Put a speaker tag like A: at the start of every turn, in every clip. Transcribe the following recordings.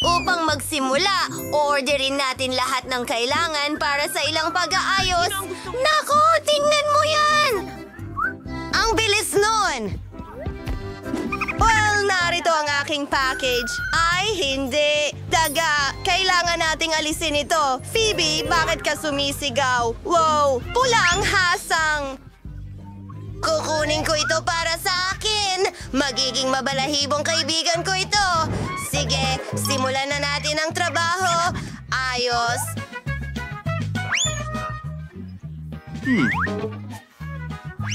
A: Upang magsimula, orderin natin lahat ng kailangan para sa ilang pag-aayos. Nako, tingnan mo yan! Ang bilis nun! Well, narito ang aking package. Ay, hindi. Daga, kailangan nating alisin ito. Phoebe, bakit ka sumisigaw? Wow, pula ang hasang. Kukunin ko ito para sa akin. Magiging mabalahibong kaibigan ko ito. Sige, simulan na natin ang trabaho. Ayos.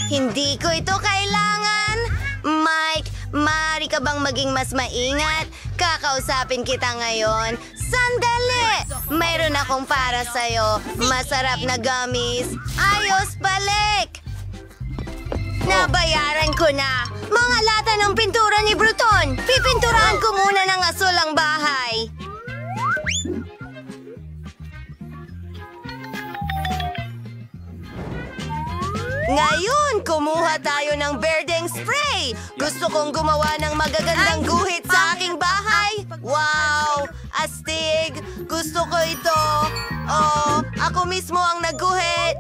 A: Hindi ko ito kailangan. Mike, maaari ka bang maging mas maingat? Kakausapin kita ngayon. Sandali! Mayroon akong para sa'yo. Masarap na gummies. Ayos, balik! Nabayaran ko na. Mga lata ng pintura ni Bruton. Pipinturahan ko muna ng asul ang bahay. Ngayon, kumuha tayo ng berdeng spray. Gusto kong gumawa ng magagandang guhit sa aking bahay. Wow! Astig! Gusto ko ito. Oh, ako mismo ang nagguhit.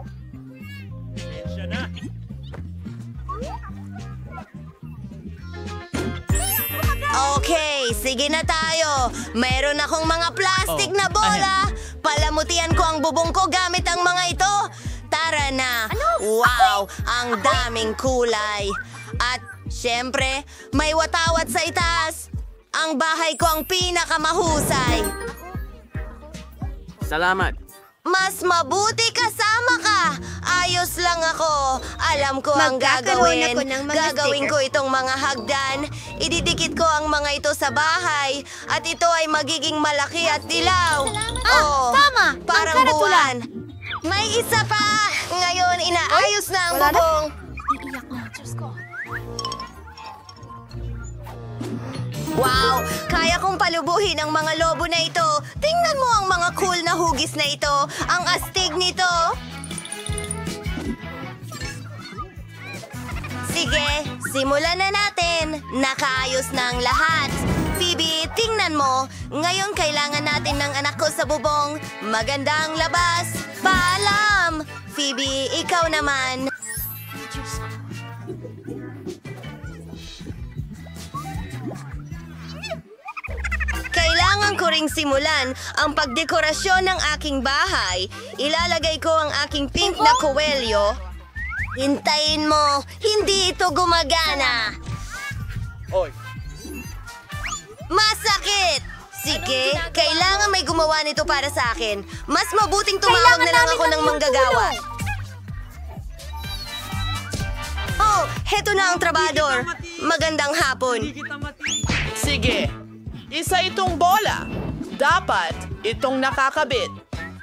A: Okay, sige na tayo. Mayroon akong mga plastic na bola. Palamutian ko ang bubong ko gamit ang mga ito. Tara na. Wow, ang daming kulay. At syempre, may watawat sa itaas. Ang bahay ko ang pinakamahusay.
B: Salamat.
A: Mas mabuti kasama ka. Ayos lang ako. Alam ko ang gagawin. Gagawin ko itong mga hagdan. Ididikit ko ang mga ito sa bahay. At ito ay magiging malaki at dilaw.
C: Tama!
A: Parang buwan. May isa pa. Ngayon, inaayos na ang bubong.
C: Iiyak na, Diyos ko.
A: Wow! Kaya kong palubuhin ang mga lobo na ito. Tingnan mo ang mga cool na hugis na ito. Ang astig nito. Sige, simulan na natin. Nakaayos na ang lahat. Phoebe, tingnan mo. Ngayon kailangan natin ng anak ko sa bubong. Maganda ang labas. Paalam! Phoebe, ikaw naman. Kailangan ko ring simulan ang pagdekorasyon ng aking bahay. Ilalagay ko ang aking pink na kuwelyo. Hintayin mo, hindi ito gumagana.
B: Oy.
A: Masakit! Sige, kailangan may gumawa nito para sa akin. Mas mabuting tumawag na lang ako ng manggagawa. Oh, heto na ang trabador. Magandang hapon.
D: Sige, isa itong bola. Dapat itong nakakabit.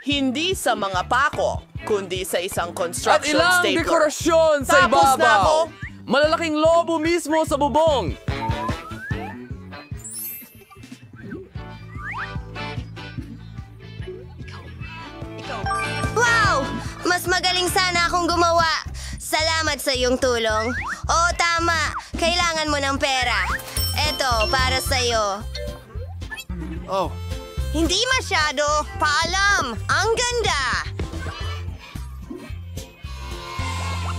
D: Hindi sa mga pako, kundi sa isang
B: At
D: construction
B: ilang
D: stapler.
B: dekorasyon sa
D: Tapos na ako.
B: ibabaw. Malalaking lobo mismo sa bubong.
A: Wow! Mas magaling sana akong gumawa. Salamat sa iyong tulong. Oo, tama. Kailangan mo ng pera. Eto, para sa'yo.
B: Oh.
A: Hindi masyado. Paalam. Ang ganda.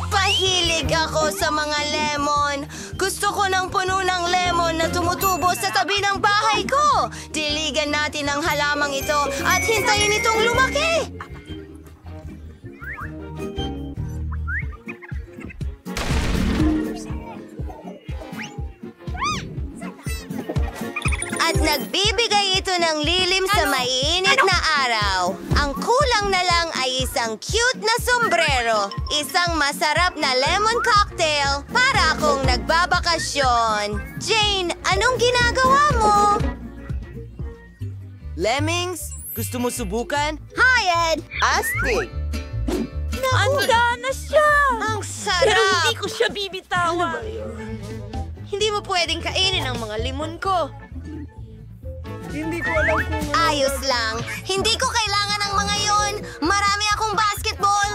A: Pahilig ako sa mga lemon. Gusto ko ng puno ng lemon na tumutubo sa tabi ng bahay ko. Diligan natin ang halamang ito at hintayin itong lumaki. At nagbibigay ito ng lilim sa maiinit na araw. Ang kulang na lang ay isang cute na sombrero. Isang masarap na lemon cocktail para akong nagbabakasyon. Jane, anong ginagawa mo?
E: Lemmings, gusto mo subukan?
A: Hi, Ed!
E: Astig!
C: Handa na siya!
A: Ang
C: Pero hindi
A: sarap!
C: ko siya bibitawan.
A: Hindi mo pwedeng kainin ang mga limon ko.
E: Hindi ko alam kung...
A: Ayos lang. Hindi ko kailangan ng mga yon. Marami akong basketball.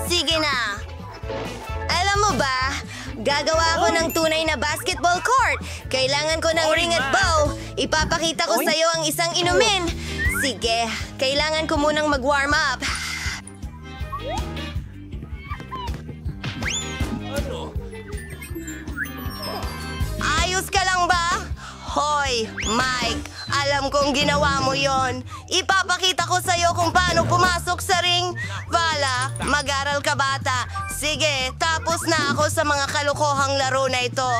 A: Sige na. Alam mo ba, Gagawa ako ng tunay na basketball court. Kailangan ko ng ring at bow. Ipapakita ko sa'yo ang isang inumin. Sige, kailangan ko munang mag-warm up. Ayos ka lang ba? Hoy, Mike, alam kong ginawa mo yon. Ipapakita ko sa'yo kung paano pumasok sa ring. Vala, mag-aral ka bata. Sige, tapos na ako sa mga kalokohang laro na ito.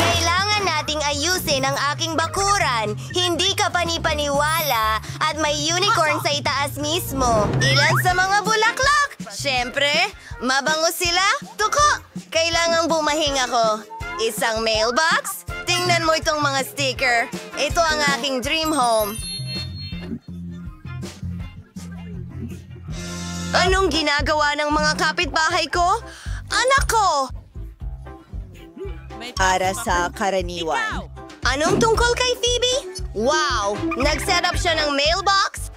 A: Kailangan nating ayusin ang aking bakuran. Hindi ka panipaniwala at may unicorn sa itaas mismo. Ilan sa mga bulaklak? Siyempre, mabango sila. Tuko! Kailangang bumahing ako. Isang mailbox? Tingnan mo itong mga sticker. Ito ang aking dream home. Anong ginagawa ng mga kapitbahay ko? Anak ko! Para sa karaniwan. Anong tungkol kay Phoebe? Wow! Nag-set up siya ng mailbox?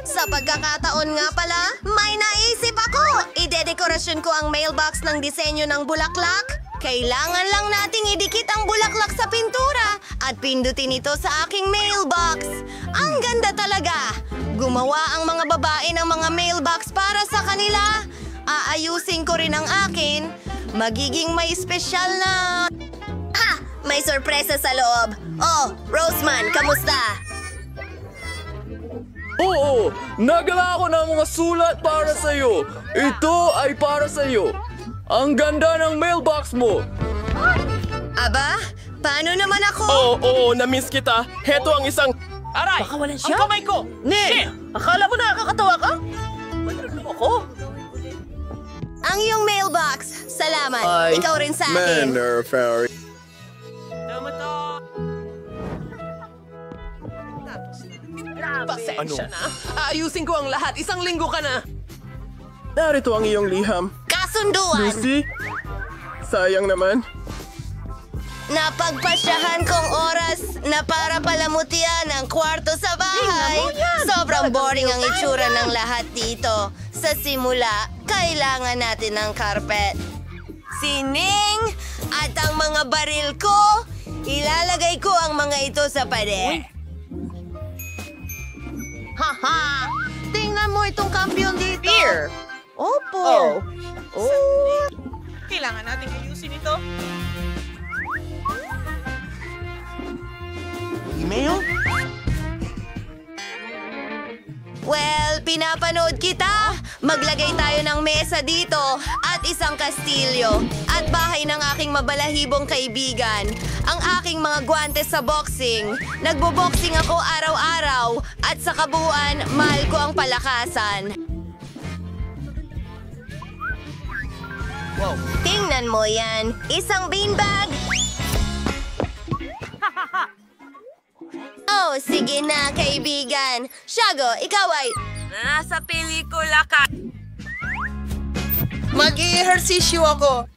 A: Sa pagkakataon nga pala, may naisip ako! Idedekorasyon ko ang mailbox ng disenyo ng bulaklak. Kailangan lang nating idikit ang bulaklak sa pintura at pindutin ito sa aking mailbox. Ang ganda talaga! Gumawa ang mga babae ng mga mailbox para sa kanila. Aayusin ko rin ang akin. Magiging may espesyal na... Ha! May sorpresa sa loob. Oh, Roseman, kamusta?
B: Oo, nagala ako ng mga sulat para sa'yo. Ito ay para sa'yo. Ang ganda ng mailbox mo.
A: Aba, paano naman ako?
F: Oo, na-miss kita. Heto ang isang...
D: Aray!
C: Baka wala siya?
D: Ang kamay ko!
F: Ne!
D: Akala mo nakakatawa ka? Mayroon ako?
A: Ang iyong mailbox. Salamat. Ikaw rin sa akin.
B: Fairy.
D: Pasensya na. Ayusin ko ang lahat. Isang linggo ka na.
F: Narito ang iyong liham.
A: Kasunduan.
F: Lucy? Sayang naman.
A: Napagpasyahan kong oras na para palamutian ang kwarto sa bahay. Sobrang boring ang itsura ng lahat dito. Sa simula, kailangan natin ng carpet. Sining! At ang mga baril ko, ilalagay ko ang mga ito sa pader. Haha! Tingnan mo itong kampiyon dito.
D: Beer!
A: Opo.
D: Kailangan natin ayusin ito.
E: Email?
A: Well, pinapanood kita. Maglagay tayo ng mesa dito at isang kastilyo at bahay ng aking mabalahibong kaibigan. Ang aking mga gwante sa boxing. Nagbo-boxing ako araw-araw at sa kabuuan, mahal ko ang palakasan.
E: Wow.
A: Tingnan mo yan. Isang beanbag. Oh, sige na, kaibigan. Shago, ikaw ay...
C: Nasa pelikula ka.
D: Mag-i-ehersisyo ako.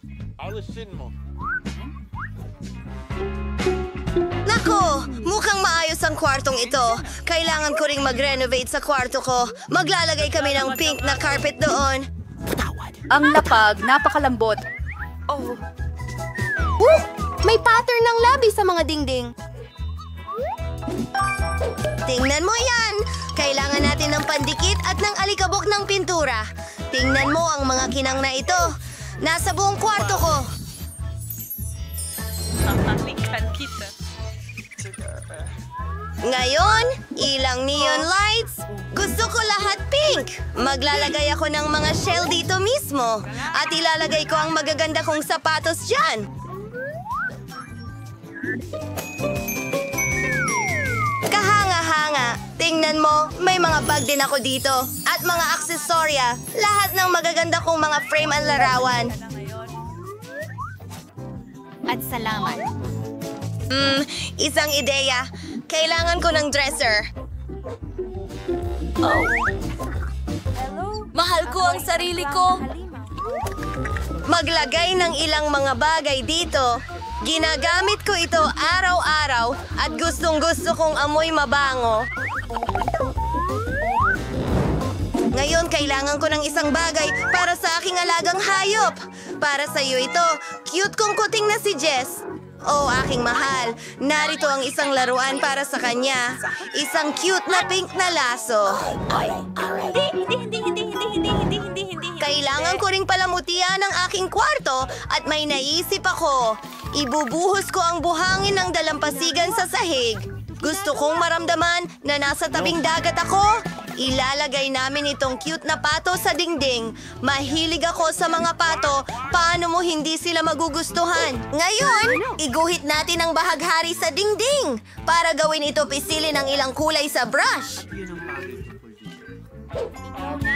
A: Nako, mukhang maayos ang kwartong ito. Kailangan ko ring mag-renovate sa kwarto ko. Maglalagay kami ng pink na carpet doon.
C: Ang lapag, napakalambot. Oh.
A: May pattern ng labi sa mga dingding. Tingnan mo yan! Kailangan natin ng pandikit at ng alikabok ng pintura. Tingnan mo ang mga kinang na ito. Nasa buong kwarto ko.
C: Nakalikan kita.
A: Ngayon, ilang neon lights. Gusto ko lahat pink. Maglalagay ako ng mga shell dito mismo. At ilalagay ko ang magaganda kong sapatos dyan. Kahanga-hanga. Tingnan mo, may mga bag din ako dito. At mga aksesorya. Lahat ng magaganda kong mga frame at larawan.
C: At salamat.
A: Isang ideya. Kailangan ko ng dresser.
C: Mahal ko ang sarili ko.
A: Maglagay ng ilang mga bagay dito. Ginagamit ko ito araw-araw at gustong-gusto kong amoy mabango. Ngayon, kailangan ko ng isang bagay para sa aking alagang hayop. Para sa iyo ito, cute kong kuting na si Jess. Oh, aking mahal, narito ang isang laruan para sa kanya. Isang cute na pink na laso. Kailangan ko ring palamutian ang aking kwarto at may naisip ako. Ibubuhos ko ang buhangin ng dalampasigan sa sahig. Gusto kong maramdaman na nasa tabing dagat ako. Ilalagay namin itong cute na pato sa dingding. Mahilig ako sa mga pato. Paano mo hindi sila magugustuhan? Ngayon, iguhit natin ang bahaghari sa dingding para gawin ito pisilin ng ilang kulay sa brush.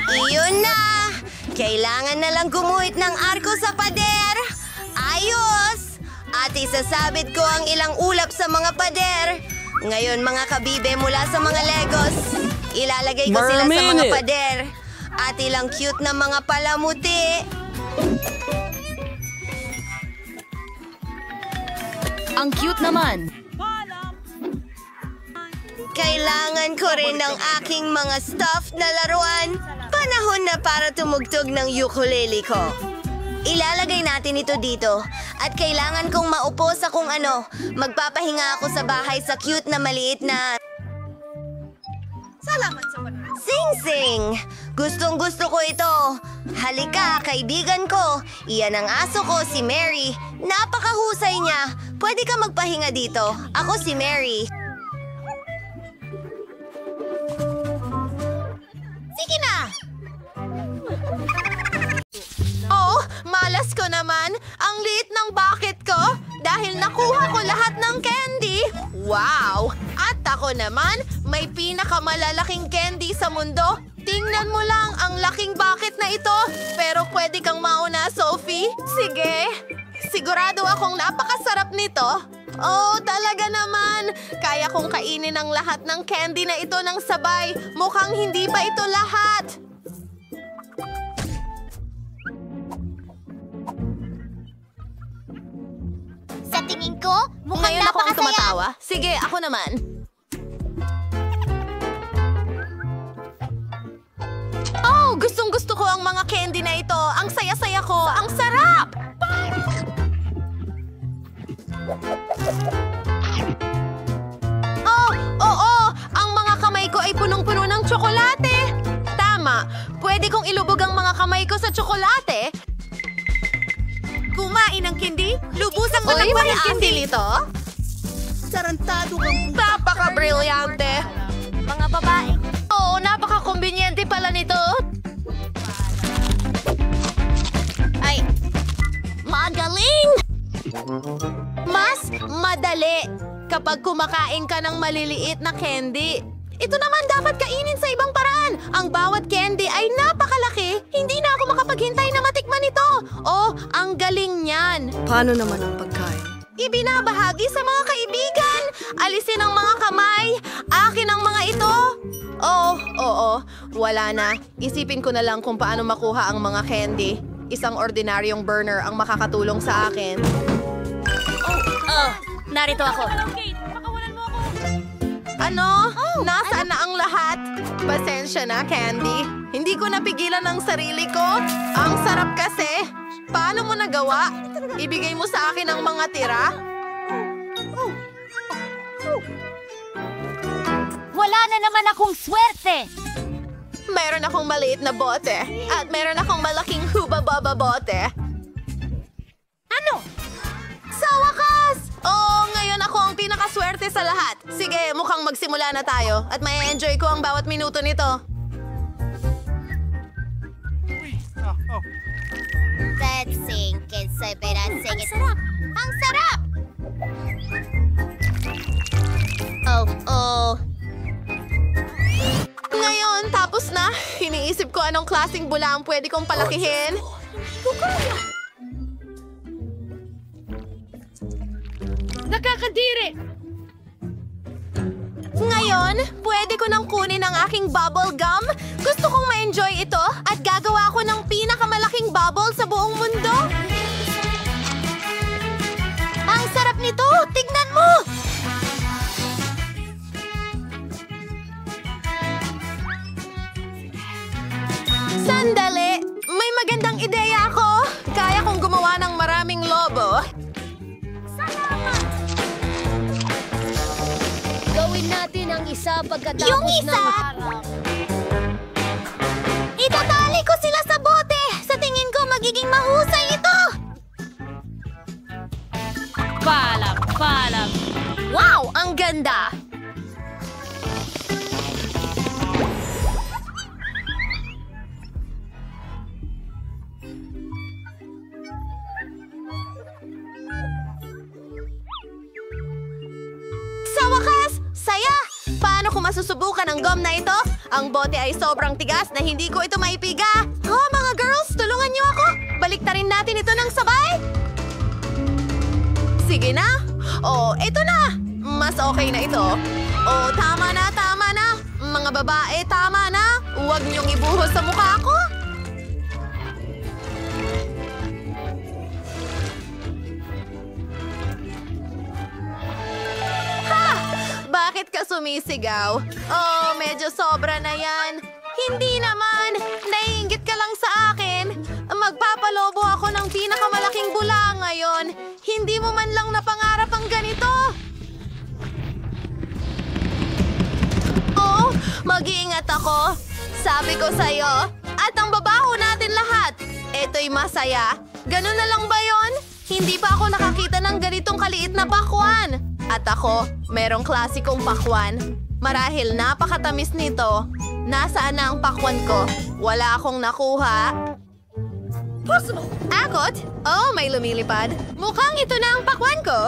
A: Iyon na! Kailangan na lang gumuhit ng arko sa pader. Ayos! At isasabit ko ang ilang ulap sa mga pader. Ngayon mga kabibe mula sa mga Legos, ilalagay ko sila sa mga pader. At ilang cute na mga palamuti.
C: Ang cute naman.
A: Kailangan ko rin ng aking mga stuffed na laruan. Panahon na para tumugtog ng ukulele ko. Ilalagay natin ito dito. At kailangan kong maupo sa kung ano. Magpapahinga ako sa bahay sa cute na maliit na... Salamat sa panonood. Sing-sing! Gustong-gusto ko ito. Halika, kaibigan ko. Iyan ang aso ko, si Mary. Napakahusay niya. Pwede ka magpahinga dito. Ako si Mary. Sige na! Oh, malas ko naman. Ang liit ng bucket ko dahil nakuha ko lahat ng candy. Wow! At ako naman, may pinakamalalaking candy sa mundo. Tingnan mo lang ang laking bucket na ito. Pero pwede kang mauna, Sophie. Sige. Sigurado akong napakasarap nito. Oh, talaga naman. Kaya kong kainin ang lahat ng candy na ito ng sabay. Mukhang hindi pa ito lahat.
G: Sa tingin ko, mukhang
A: Ngayon ako ang
G: napakasaya.
A: tumatawa. Sige, ako naman. Oh, gustong-gusto ko ang mga candy na ito. Ang saya-saya ko. Ang sarap! Oh, oo! Ang mga kamay ko ay punong-puno ng tsokolate. Tama. Pwede kong ilubog ang mga kamay ko sa tsokolate. Kumain ng candy? Lubusang matakpan ng candy nito?
E: Tarantado kang
A: Napaka-brilyante.
G: Mga babae.
A: Oo, napaka-kumbinyente pala nito. Ay, magaling! Mas madali kapag kumakain ka ng maliliit na candy. Ito naman dapat kainin sa ibang paraan. Ang bawat candy ay napakalaki. Hindi na ako makapaghintay na matikman ito. Oh, ang galing niyan.
H: Paano naman ang pagkain?
A: Ibinabahagi sa mga kaibigan. Alisin ang mga kamay. Akin ang mga ito. Oh, oo. Wala na. Isipin ko na lang kung paano makuha ang mga candy. Isang ordinaryong burner ang makakatulong sa akin.
G: Oh, narito ako.
A: Ano? Nasaan na ang lahat? Pasensya na, Candy. Hindi ko napigilan ang sarili ko. Ang sarap kasi. Paano mo nagawa? Ibigay mo sa akin ang mga tira?
G: Wala na naman akong swerte.
A: Meron akong maliit na bote. At meron akong malaking hubababa bote.
G: Ano?
A: Sa wakas! Oo, ngayon ako ang pinakaswerte sa lahat. Sige, mukhang magsimula na tayo. At may enjoy ko ang bawat minuto nito.
G: Let's sing. Ang sarap. Ang sarap!
A: Oh. Ngayon, tapos na. Iniisip ko anong klaseng bula ang pwede kong palakihin.
C: Nakakadiri!
A: Ngayon, pwede ko nang kunin ang aking bubble gum. Gusto kong ma-enjoy ito at gagawa ko ng pinakamalaking bubble sa buong mundo. Ang sarap nito! Tignan mo!
C: Gawin natin ang isa pagkatapos
G: Yung isa? Itatali ko sila sa bote! Sa tingin ko, magiging mahusay ito!
C: Paalam.
A: Wow! Ang ganda! Sa wakas! Saya! Paano ko masusubukan ang gum na ito? Ang bote ay sobrang tigas na hindi ko ito maipiga. Oh, mga girls, tulungan niyo ako! Baliktarin natin ito ng sabay! Sige na! Oh, ito na! Mas okay na ito. Oh, tama na! Mga babae, tama na! Huwag niyong ibuhos sa mukha ko! Bakit ka sumisigaw? Oh, medyo sobra na yan. Hindi naman. Naiinggit ka lang sa akin. Magpapalobo ako ng pinakamalaking bula ngayon. Hindi mo man lang napangarap ang ganito. Oh, mag-iingat ako. Sabi ko sa'yo. At ang babaho natin lahat. Ito'y masaya. Ganun na lang ba yon? Hindi pa ako nakakita ng ganitong kaliit na pakwan. At ako, merong klasikong pakwan. Marahil napakatamis nito. Nasaan na ang pakwan ko? Wala akong nakuha. Akot? Oh, may lumilipad. Mukhang ito na ang pakwan ko.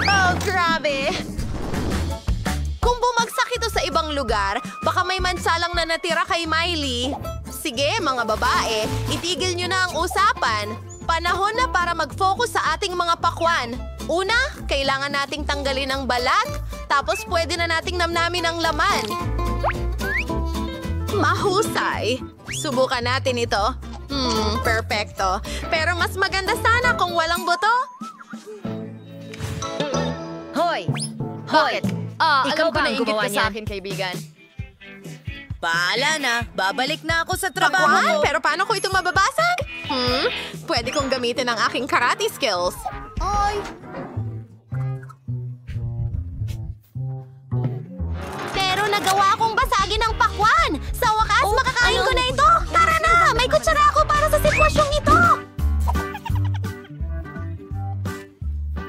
A: Oh, grabe. Kung bumagsak ito sa ibang lugar, baka may mansalang na natira kay Miley. Sige, mga babae, itigil nyo na ang usapan. Panahon na para mag-focus sa ating mga pakwan. Una, kailangan nating tanggalin ang balat, tapos pwede na nating namnamin ang laman. Mahusay. Subukan natin ito. Perfecto. Pero mas maganda sana kung walang buto.
C: Hoy!
A: Bakit?
C: Ikaw ba ang gumawa
A: sa
C: niyan?
A: akin, kaibigan?
E: Bahala na. Babalik na ako sa trabaho
A: Pakwan?
E: mo.
A: Pero paano ko ito mababasag? Pwede kong gamitin ang aking karate skills.
G: Oy! Pero nagawa kong basagin ang pakwan! Sa wakas, makakain ko na ito! Tara na! May kutsara ako para sa sitwasyong ito!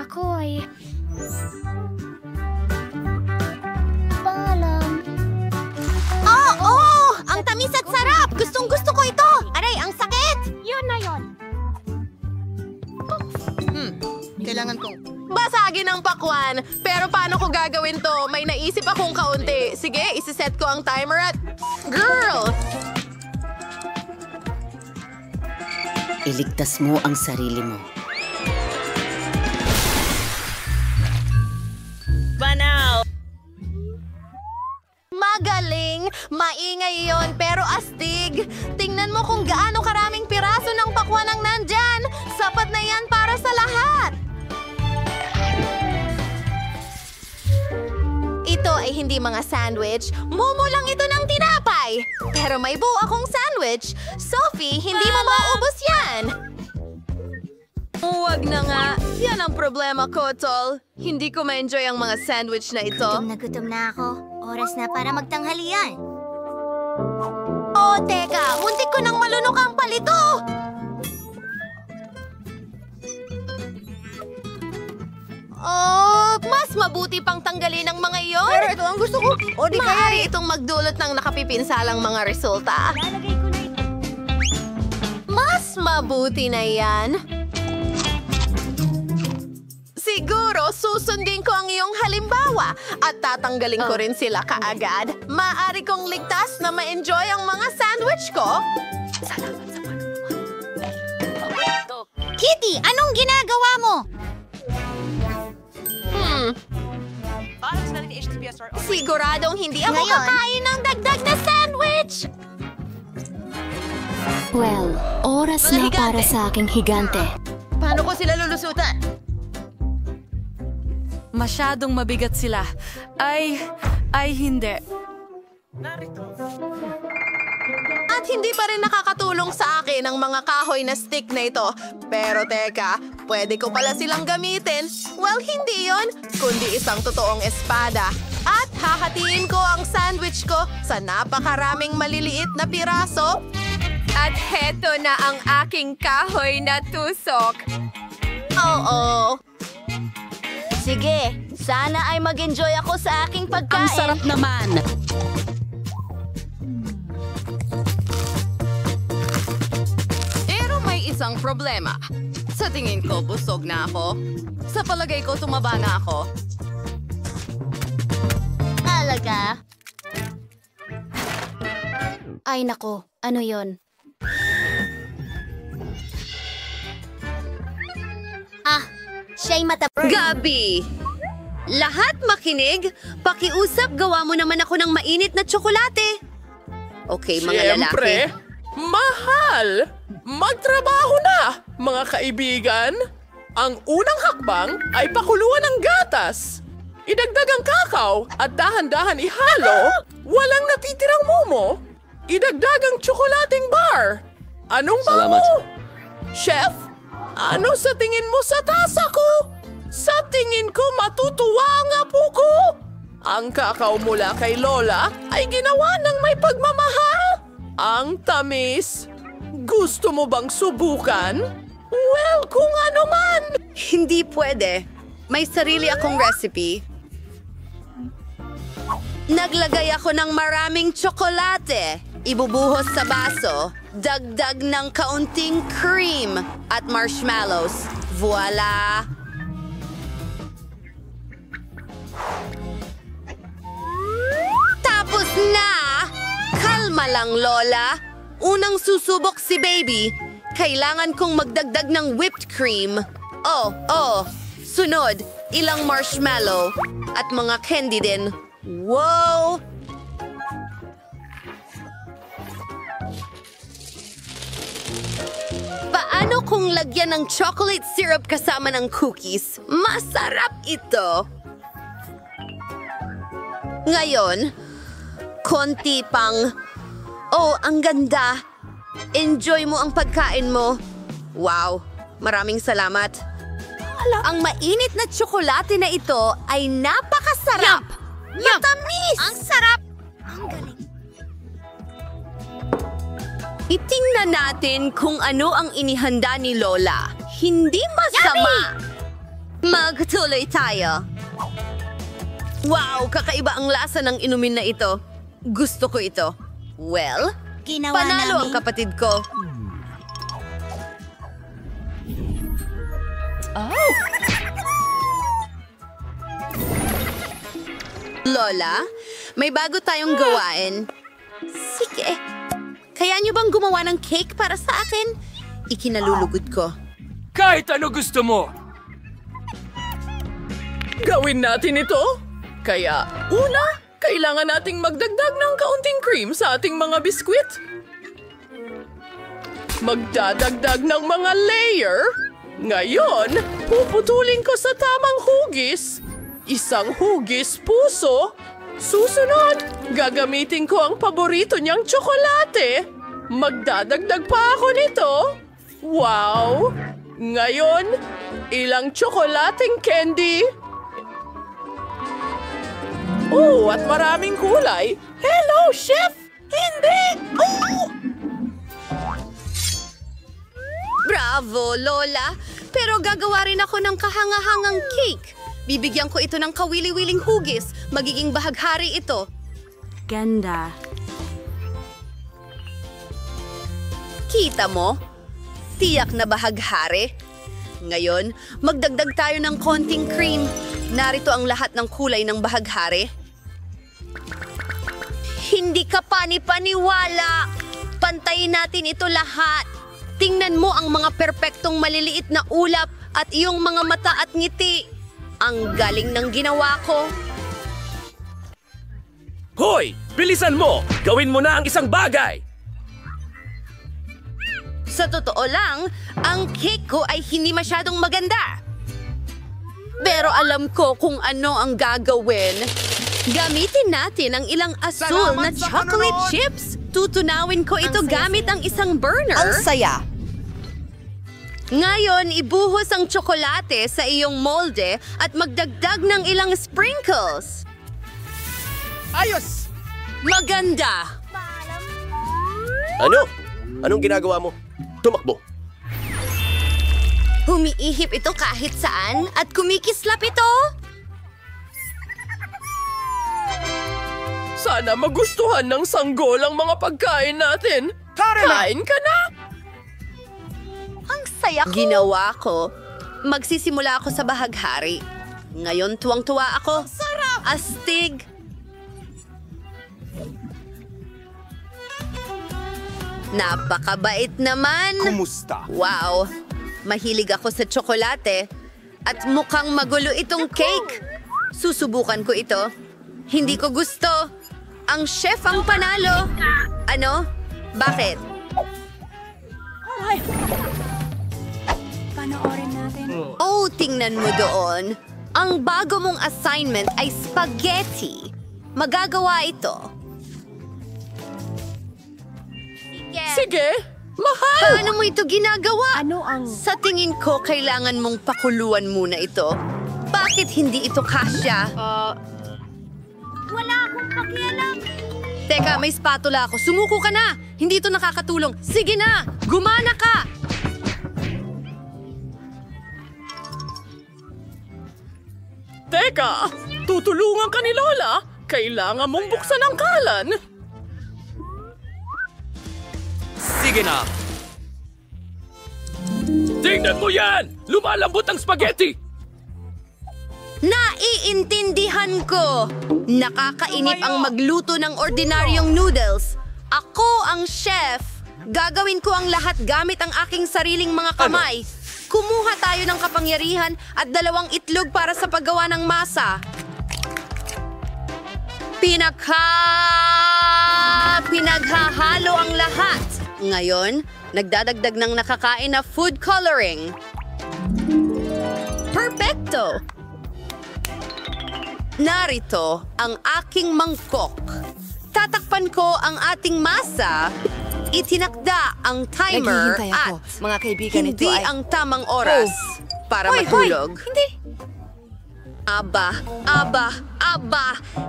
G: Ako ay... Paalam. Oo! Ang tamis at sarap! Gustong-gusto ko ito! Aray, ang sakit! Yun na yun.
E: Kailangan kong...
A: Basagin ang pakwan. Pero paano ko gagawin to? May naisip akong kaunti. Sige, isiset ko ang timer at... Girl!
H: Iligtas mo ang sarili mo.
E: Banaw!
A: Magaling! Maingay yon pero astig! Tingnan mo kung gaano karaming piraso ng pakwan ang nandyan! Sapat na yan para sa lahat! Ito ay hindi mga sandwich. Momo lang ito ng tinapay! Pero may buo akong sandwich! Sophie, hindi mo maubos yan! Huwag na nga. Yan ang problema ko, Tol. Hindi ko ma-enjoy ang mga sandwich na ito.
G: Gutom na ako. Oras na para magtanghalian. Oh, teka! Muntik ko nang malunok ang palito!
A: Oh, mas mabuti pang tanggalin ang mga iyon.
E: Pero ito ang gusto ko. O di kaya...
A: Maaari itong magdulot ng nakapipinsalang mga resulta.
G: Lalagay ko na ito.
A: Mas mabuti na yan. Siguro, susundin ko ang iyong halimbawa at tatanggalin ko rin sila kaagad. Maaari kong ligtas na ma-enjoy ang mga sandwich ko.
G: Kitty, anong ginagawa mo?
A: Siguradong hindi ako
G: Ngayon?
A: kakain ng dagdag na sandwich.
H: Well, oras na
A: higante.
H: para sa aking higante.
E: Paano ko sila lulusutan?
C: Masyadong mabigat sila. Ay hindi.
A: At hindi pa rin nakakatulong sa akin
D: ng mga kahoy na stick na ito. Pero teka, pwede ko pala silang gamitin. Well, hindi yon, kundi isang totoong espada. At hahatiin ko ang sandwich ko sa napakaraming maliliit na piraso.
A: At heto na ang aking kahoy na tusok.
G: Oo. Sige, sana ay mag-enjoy ako sa aking pagkain.
H: Ang sarap naman.
C: Pero may isang problema. Sa tingin ko, busog na ako. Sa palagay ko, tumaba na ako.
G: Talaga? Ay nako, ano yon? Siya'y matapos.
A: Gabi! Lahat makinig? Pakiusap, gawa mo naman ako ng mainit na tsokolate. Okay, mga lalaki.
F: Siyempre, mahal! Magtrabaho na, mga kaibigan! Ang unang hakbang ay pakuluan ng gatas. Idagdag ang kakao at dahan-dahan ihalo. Walang natitirang mumo. Idagdag ang tsokolating bar. Anong
B: Salamat.
F: bango? Chef, ano sa tingin mo sa tasa ko? Sa tingin ko matutuwa ang apo ko. Ang kakao mula kay Lola ay ginawa ng may pagmamahal. Ang tamis. Gusto mo bang subukan? Well, kung ano man.
A: Hindi pwede. May sarili akong recipe. Naglagay ako ng maraming tsokolate. Ibubuhos sa baso. Dagdag ng kaunting cream at marshmallows. Voila! Tapos na! Kalma lang, Lola. Unang susubok si Baby. Kailangan kong magdagdag ng whipped cream. Oh. Sunod, ilang marshmallow at mga candy din. Wow! Paano kung lagyan ng chocolate syrup kasama ng cookies? Masarap ito! Ngayon, konti pang... Oh, ang ganda! Enjoy mo ang pagkain mo. Wow, maraming salamat. Ang mainit na tsokolate na ito ay napakasarap! Matamis!
G: Ang sarap! Ang galing.
A: Itingnan natin kung ano ang inihanda ni Lola. Hindi masama! Magtuloy tayo. Wow, kakaiba ang lasa ng inumin na ito. Gusto ko ito. Well,
G: Ginawa
A: panalo ang
G: namin.
A: kapatid ko. Lola, may bago tayong gawain. Sige. Kaya niyo bang gumawa ng cake para sa akin? Ikinalulugod ko.
B: Kahit ano gusto mo.
F: Gawin natin ito. Kaya, una, kailangan nating magdagdag ng kaunting cream sa ating mga biskwit. Magdadagdag ng mga layer. Ngayon, puputulin ko sa tamang hugis. Isang hugis puso. Susunod, gagamitin ko ang paborito niyang tsokolate. Magdadagdag pa ako nito. Wow! Ngayon, ilang tsokolating candy. Oh, at maraming kulay. Hello, Chef! Hindi! Oh!
A: Bravo, Lola! Pero gagawa rin ako ng kahangahangang cake. Bibigyan ko ito ng kawili-wiling hugis. Magiging bahaghari ito.
C: Ganda.
A: Kita mo? Tiyak na bahaghari. Ngayon, magdagdag tayo ng konting cream. Narito ang lahat ng kulay ng bahaghari. Hindi ka pani-paniwala. Pantayin natin ito lahat. Tingnan mo ang mga perpektong maliliit na ulap at iyong mga mata at ngiti. Ang galing ng ginawa ko.
B: Hoy! Bilisan mo! Gawin mo na ang isang bagay!
A: Sa totoo lang, ang cake ko ay hindi masyadong maganda. Pero alam ko kung ano ang gagawin. Gamitin natin ang ilang asul na chocolate chips.
C: Tutunawin ko ito gamit ang isang burner.
A: Ang saya.
C: Ngayon, ibuhos ang tsokolate sa iyong molde at magdagdag ng ilang sprinkles.
F: Ayos!
C: Maganda!
I: Ano? Anong ginagawa mo? Tumakbo.
C: Humiihip ito kahit saan at kumikislap ito.
F: Sana magustuhan ng sanggol ang mga pagkain natin. Kain ka na!
A: Ang saya ko.
C: Ginawa ko. Magsisimula ako sa bahaghari. Ngayon tuwang-tuwa ako.
A: Sarap!
C: Astig! Napakabait naman!
I: Kumusta?
C: Wow! Mahilig ako sa tsokolate. At mukhang magulo itong cake. Susubukan ko ito. Hindi ko gusto. Ang chef ang panalo. Ano? Bakit?
G: Panoorin natin.
C: Oh, tingnan mo doon. Ang bago mong assignment ay spaghetti. Magagawa ito.
F: Sige, mahal!
C: Paano mo ito ginagawa?
G: Ano ang...
C: Sa tingin ko, kailangan mong pakuluan muna ito. Bakit hindi ito kasya?
G: Wala akong pakialam.
C: Teka, may spatula ako. Sumuko ka na! Hindi ito nakakatulong. Sige na! Gumana ka!
F: Teka, tutulungan ka ni Lola. Kailangan mong buksan ang kalan.
B: Sige na! Tingnan mo yan! Lumalambot ang spaghetti!
C: Naiintindihan ko! Nakakainip ang magluto ng ordinaryong noodles. Ako ang chef. Gagawin ko ang lahat gamit ang aking sariling mga kamay. Kumuha tayo ng kapangyarihan at 2 itlog para sa paggawa ng masa. Pinaghahalo ang lahat. Ngayon, nagdadagdag ng nakakain na food coloring. Perfecto! Narito ang aking mangkok. Tatakpan ko ang ating masa. Itinakda ang timer
A: Naghihintay ako.
C: at
A: Mga kaibigan,
C: hindi
A: ito ay...
C: ang tamang oras para matulog.
A: Hindi.
C: Aba,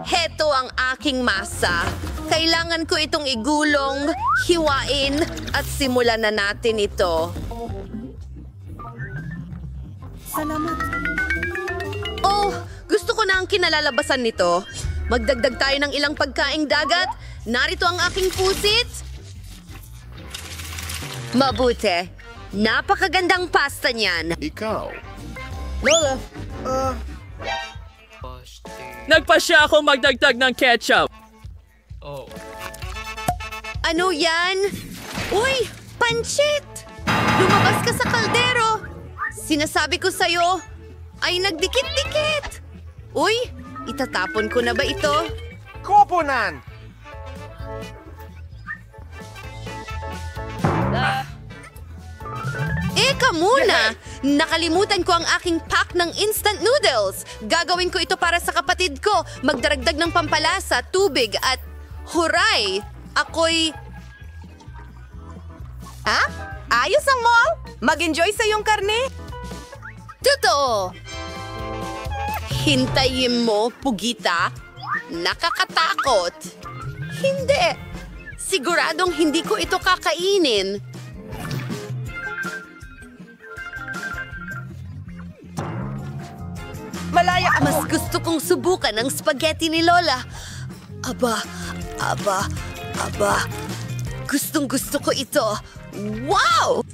C: heto ang aking masa. Kailangan ko itong igulong, hiwain, at simulan na natin ito.
A: Salamat.
C: Oh, gusto ko na ang kinalalabasan nito. Magdagdag tayo ng ilang pagkaing dagat. Narito ang aking pusit. Mabuti. Napakagandang pasta niyan.
I: Ikaw.
F: Lola. Nagpasya ako magdagdag ng ketchup.
C: Ano yan? Uy, pansit! Lumabas ka sa kaldero. Sinasabi ko sa'yo, ay nagdikit-dikit. Uy, itatapon ko na ba ito?
I: Koponan!
C: Eka muna! Nakalimutan ko ang aking pack ng instant noodles. Gagawin ko ito para sa kapatid ko. Magdaragdag ng pampalasa, tubig at... Huray! Ako'y...
A: Ha? Ayos ang mall? Mag-enjoy sa iyong karne?
C: Totoo! Hintayin mo, Pugita. Nakakatakot. Hindi. Siguradong hindi ko ito kakainin.
A: Malaya ako.
C: Mas gusto kong subukan ang spaghetti ni Lola. Aba. Gustong gusto ko ito. Wow!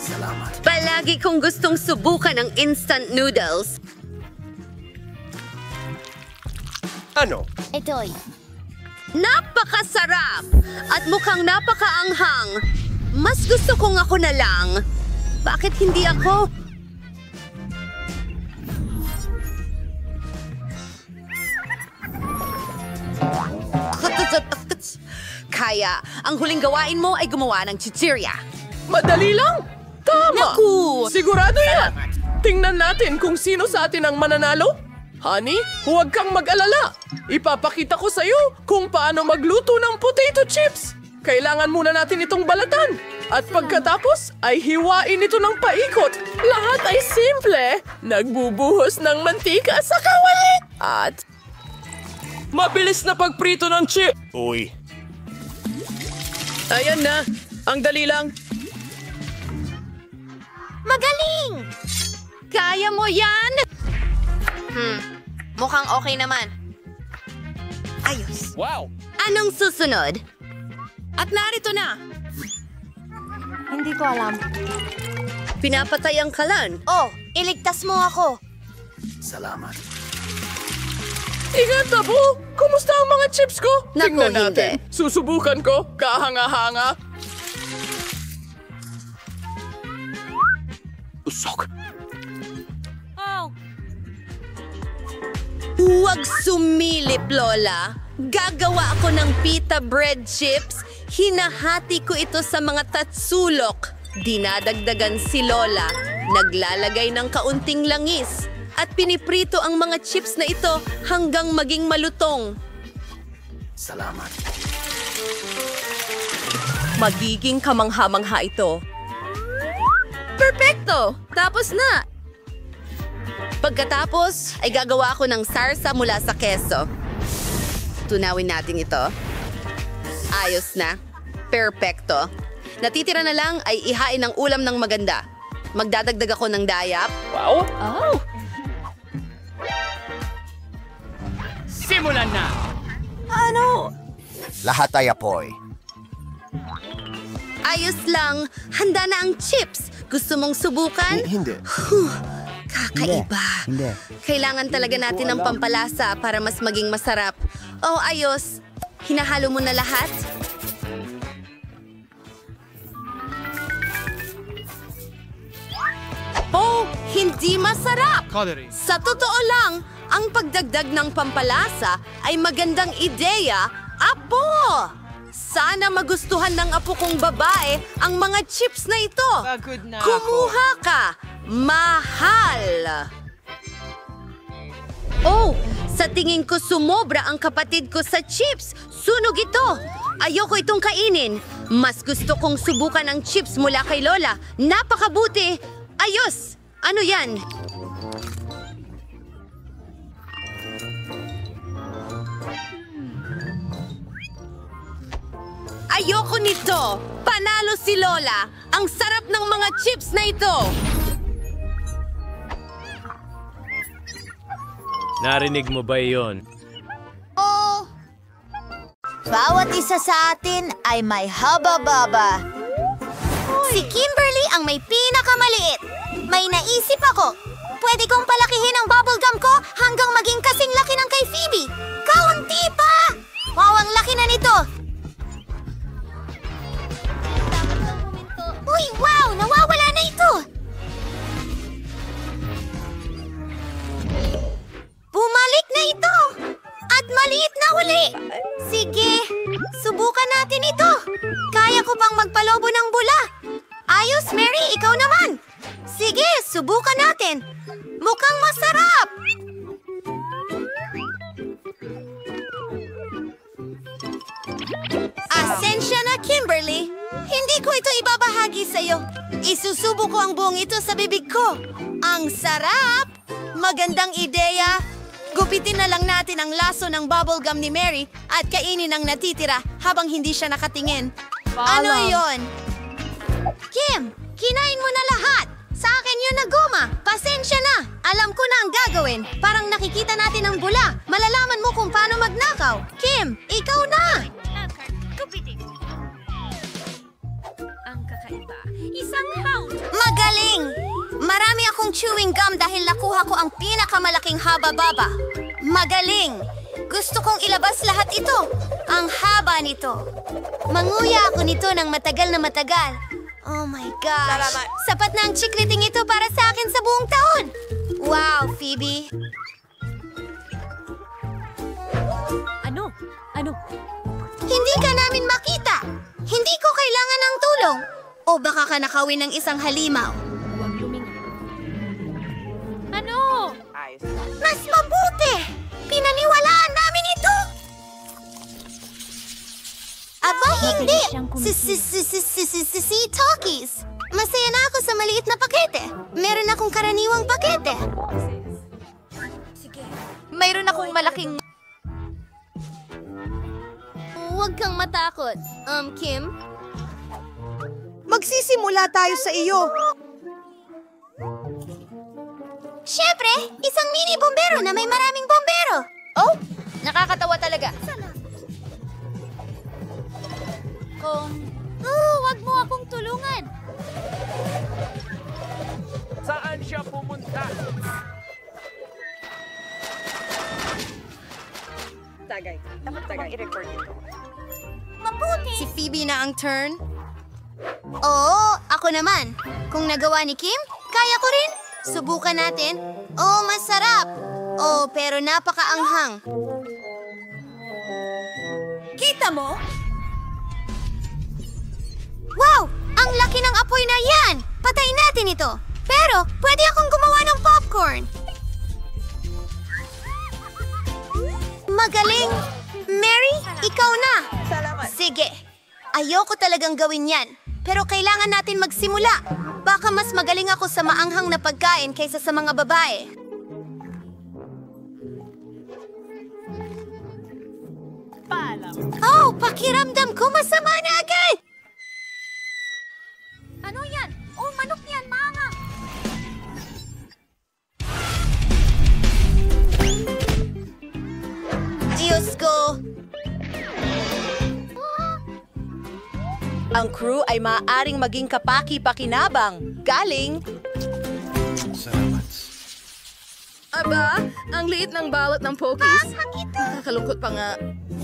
I: Salamat.
C: Palagi kong gustong subukan ang instant noodles.
I: Ano?
G: Ito'y.
C: Napakasarap! At mukhang napakaanghang. Mas gusto kong ako na lang. Bakit hindi ako? Kaya, ang huling gawain mo ay gumawa ng chichirya.
F: Madali lang. Tama.
C: Naku!
F: Sigurado yan. Tingnan natin kung sino sa atin ang mananalo. Honey, huwag kang mag-alala. Ipapakita ko sa'yo kung paano magluto ng potato chips. Kailangan muna natin itong balatan. At pagkatapos ay hiwain ito ng paikot. Lahat ay simple. Nagbubuhos ng mantika sa kawali. At
B: Mabilis na pagprito ng chip!
I: Uy.
B: Ayan na! Ang dali lang!
G: Magaling!
C: Kaya mo yan?
D: Mukhang okay naman.
C: Ayos.
I: Wow!
C: Anong susunod? At narito na.
G: Hindi ko alam.
C: Pinapatay ang kalan.
G: Oh, iligtas mo ako.
I: Salamat.
F: Ingat, Apo! Kumusta ang mga chips ko?
C: Naku,
F: Tingnan natin.
C: hindi.
F: Susubukan ko. Kahanga-hanga.
I: Usok.
C: Huwag sumilip, Lola. Gagawa ako ng pita bread chips. Hinahati ko ito sa mga tatsulok. Dinadagdagan si Lola. Naglalagay ng kaunting langis. At piniprito ang mga chips na ito hanggang maging malutong.
I: Salamat.
C: Magiging kamangha-mangha ito. Perfecto! Tapos na! Pagkatapos, ay gagawa ako ng sarsa mula sa keso. Tunawin natin ito. Ayos na. Perfecto. Natitira na lang ay ihain ng ulam ng maganda. Magdadagdag ako ng dayap.
B: Wow!
C: Oh!
B: Simulan na!
I: Lahat ay apoy.
C: Ayos lang. Handa na ang chips. Gusto mong subukan?
I: Hindi.
C: Kakaiba.
I: Hindi.
C: Kailangan talaga natin ng pampalasa para mas maging masarap. Oh, ayos. Hinahalo mo na lahat? Oh, hindi masarap! Sa totoo lang, ang pagdagdag ng pampalasa ay magandang ideya, Apo! Sana magustuhan ng apo kong babae ang mga chips na ito. Kumuha ka! Mahal! Oh, sa tingin ko sumobra ang kapatid ko sa chips. Sunog ito. Ayoko itong kainin. Mas gusto kong subukan ang chips mula kay Lola. Napakabuti. Ayos! Ano yan? Ayoko nito! Panalo si Lola! Ang sarap ng mga chips na ito!
J: Narinig mo ba iyon?
G: Oh! Bawat isa sa atin ay may haba-baba. Si Kimberly ang may pinakamaliit. May naisip ako. Pwede kong palakihin ang bubblegum ko hanggang maging kasing laki ng kay Phoebe. Kaunti pa! Wow, ang laki na nito! Uy, wow! Nawawala na ito! Bumalik na ito! At maliit na uli! Sige, subukan natin ito! Kaya ko pang magpalobo ng bula! Ayos, Mary, ikaw naman! Sige, subukan natin! Mukhang masarap! Asensya na, Kimberly! Hindi ko ito ibabahagi sa'yo. Isusubo ko ang buong ito sa bibig ko. Ang sarap! Magandang ideya! Gupitin na lang natin ang laso ng bubblegum ni Mary at kainin ang natitira habang hindi siya nakatingin. Ano yon? Kim, kinain mo na lahat! Sa akin yun na goma! Pasensya na! Alam ko na ang gagawin. Parang nakikita natin ang bula. Malalaman mo kung paano magnakaw. Kim, ikaw na! Magaling! Marami akong chewing gum dahil nakuha ko ang pinakamalaking haba-baba. Magaling! Gusto kong ilabas lahat ito. Ang haba nito. Manguya ako nito ng matagal na matagal. Oh my gosh!
D: Salamat.
G: Sapat na ang chikliting ito para sa akin sa buong taon. Wow, Phoebe!
C: Ano?
G: Hindi ka namin makita. Hindi ko kailangan ng tulong. O baka ka nakawin ng isang halimaw. Mas mabuti! Pinaniwalaan namin ito! Aba, hindi! Si Talkies! Masaya na ako sa maliit na pakete. Meron akong karaniwang pakete.
E: Mayroon akong malaking...
G: Huwag kang matakot. Kim?
A: Magsisimula tayo sa iyo.
G: Siyempre, isang mini bombero na may maraming bombero.
E: Oh, nakakatawa talaga.
G: Wag mo akong tulungan.
J: Saan siya pumunta?
G: Mabuti.
A: Si Phoebe na ang turn.
G: Oo, ako naman. Kung nagawa ni Kim, kaya ko rin. Subukan natin. Oh, masarap. Oh, pero napakaanghang.
A: Kita mo?
G: Wow! Ang laki ng apoy na yan! Patayin natin ito. Pero, pwede akong gumawa ng popcorn. Magaling! Mary, ikaw na!
A: Salamat.
G: Sige. Ayoko talagang gawin yan. Pero kailangan natin magsimula. Baka mas magaling ako sa maanghang na pagkain kaysa sa mga babae. Oh, pakiramdam ko masama na agad! Ano yan? Oh, manok yan, mga! Diyos ko!
A: Ang crew ay maaaring maging kapaki-pakinabang. Galing!
C: Aba, ang liit ng balot ng Pokies. Nakakalungkot pa nga.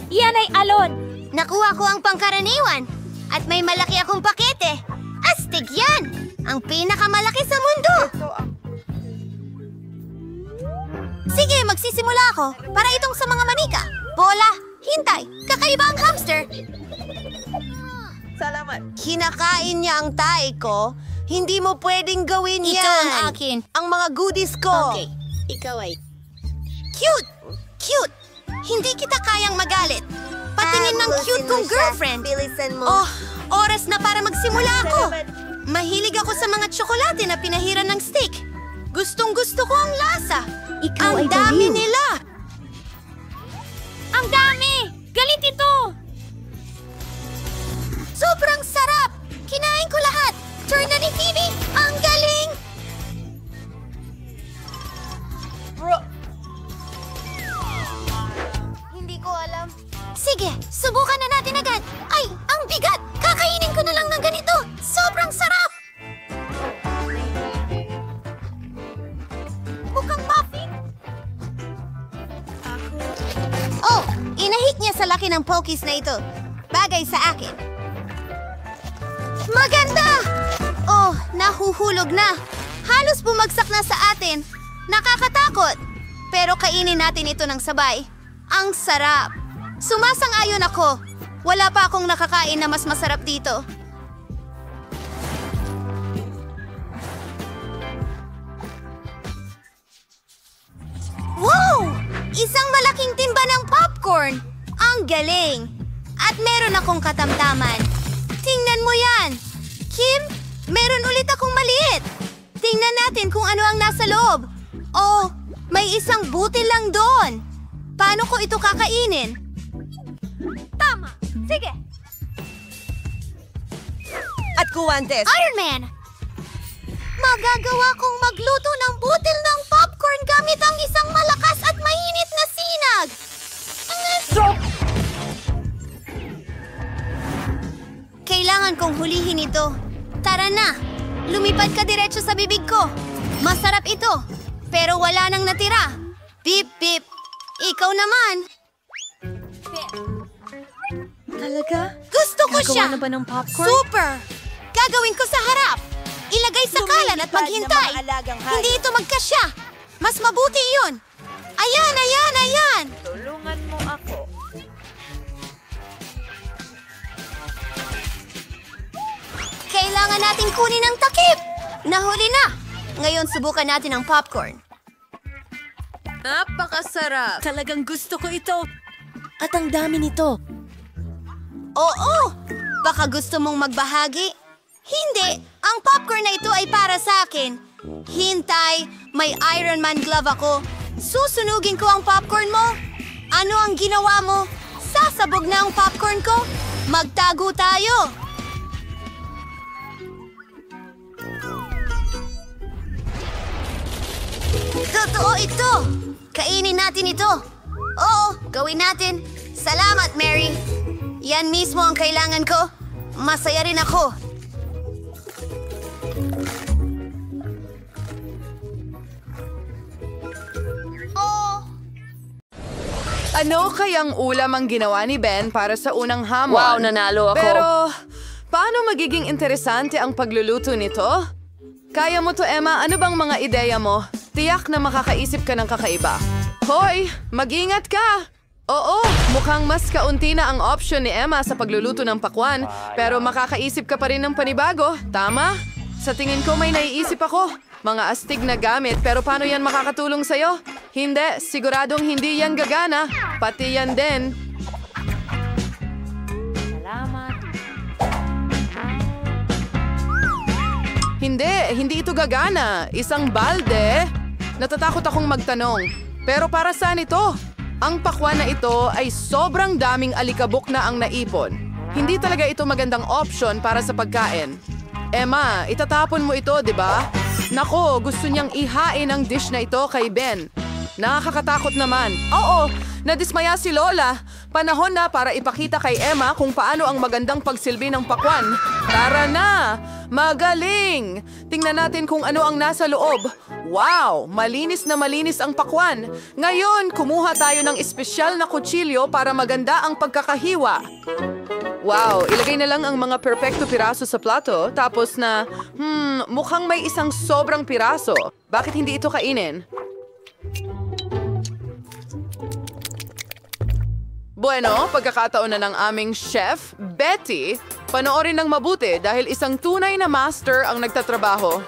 G: Yan ay alon! Nakuha ko ang pangkaraniwan. At may malaki akong pakete. Astig yan! Ang pinakamalaki sa mundo! Sige, magsisimula ako. Para itong sa mga manika. Bola, hintay, kakaiba ang hamster.
A: Salamat. Kinakain niya ang tae ko. Hindi mo pwedeng gawin yan.
G: Ito ang akin.
A: Ang mga goodies ko.
G: Okay, ikaw ay... Cute! Cute! Hindi kita kayang magalit. Patingin ng cute kong girlfriend. Oh, oras na para magsimula ako. Mahilig ako sa mga tsokolate na pinahiran ng steak. Gustong-gusto ko ang lasa.
H: Ikaw
G: Ang
H: ay
G: dami
H: baliw.
G: nila. Ang dami! Galit ito! Sobrang sarap! Kinain ko lahat! Turn na ni Phoebe! Ang galing! Hindi ko alam. Sige, subukan na natin agad. Ay, ang bigat! Kakainin ko na lang ng ganito. Sobrang sarap! Mukhang muffin. Oh, inahit niya sa laki ng Pokies na ito. Bagay sa akin. Maganda! Oh, nahuhulog na. Halos bumagsak na sa atin. Nakakatakot. Pero kainin natin ito ng sabay. Ang sarap. Sumasang-ayon ako. Wala pa akong nakakain na mas masarap dito. Wow! Isang malaking timba ng popcorn. Ang galing. At meron akong katamtaman. Tingnan mo yan. Kim, meron ulit akong maliit. Tingnan natin kung ano ang nasa loob. Oh, may isang butil lang doon. Paano ko ito kakainin? Tama. Sige.
A: At kuwantes.
G: Iron Man! Magagawa kong magluto ng butil ng popcorn gamit ang isang malakas at mainit na sinag. Kailangan kong hulihin ito. Tara na! Lumipad ka diretso sa bibig ko. Masarap ito, pero wala nang natira. Bip, bip. Ikaw naman.
A: Talaga?
G: Gusto ko
A: Gagawa
G: siya.
A: na ba ng popcorn?
G: Super! Gagawin ko sa harap. Ilagay sa kalan at maghintay.
A: ng mga alagang hayop.
G: Hindi ito magkasya. Mas mabuti yun. Ayan, ayan, ayan.
E: Tulungan mo ako.
G: Kailangan nating kunin ang takip. Nahuli na. Ngayon, subukan natin ang popcorn.
C: Napakasarap.
G: Talagang gusto ko ito. At ang dami nito. Oo! Baka gusto mong magbahagi? Hindi! Ang popcorn na ito ay para sa akin. Hintay! May Iron Man glove ako. Susunugin ko ang popcorn mo. Ano ang ginawa mo? Sasabog na ang popcorn ko. Magtago tayo! Totoo ito! Kainin natin ito! Oo, gawin natin! Salamat, Mary! Yan mismo ang kailangan ko. Masaya rin ako.
K: Ano kayang ulam ang ginawa ni Ben para sa unang hamon?
C: Wow, nanalo ako.
K: Pero, paano magiging interesante ang pagluluto nito? Kaya mo to, Emma. Ano bang mga ideya mo? Tiyak na makakaisip ka ng kakaiba. Hoy, mag-ingat ka! Oo, mukhang mas kaunti na ang option ni Emma sa pagluluto ng pakwan. Pero makakaisip ka pa rin ng panibago. Tama? Sa tingin ko may naiisip ako. Mga astig na gamit, pero paano yan makakatulong sa'yo? Hindi, siguradong hindi yan gagana. Pati yan din.
E: Salamat.
K: Hindi ito gagana. Isang balde. Natatakot akong magtanong. Pero para saan ito? Ang pakwan na ito ay sobrang daming alikabok na ang naipon. Hindi talaga ito magandang option para sa pagkain. Emma, itatapon mo ito, di ba? Nako, gusto niyang ihain ang dish na ito kay Ben. Nakakatakot naman. Oo, nadismaya si Lola. Panahon na para ipakita kay Emma kung paano ang magandang pagsilbi ng pakwan. Tara na! Magaling! Tingnan natin kung ano ang nasa loob. Wow! Malinis na malinis ang pakwan. Ngayon, kumuha tayo ng espesyal na kutsilyo para maganda ang pagkakahiwa. Wow, ilagay na lang ang mga perpekto piraso sa plato, tapos na, mukhang may isang sobrang piraso. Bakit hindi ito kainin? Bueno, pagkakataon na ng aming chef, Betty, panoorin ng mabuti dahil isang tunay na master ang nagtatrabaho.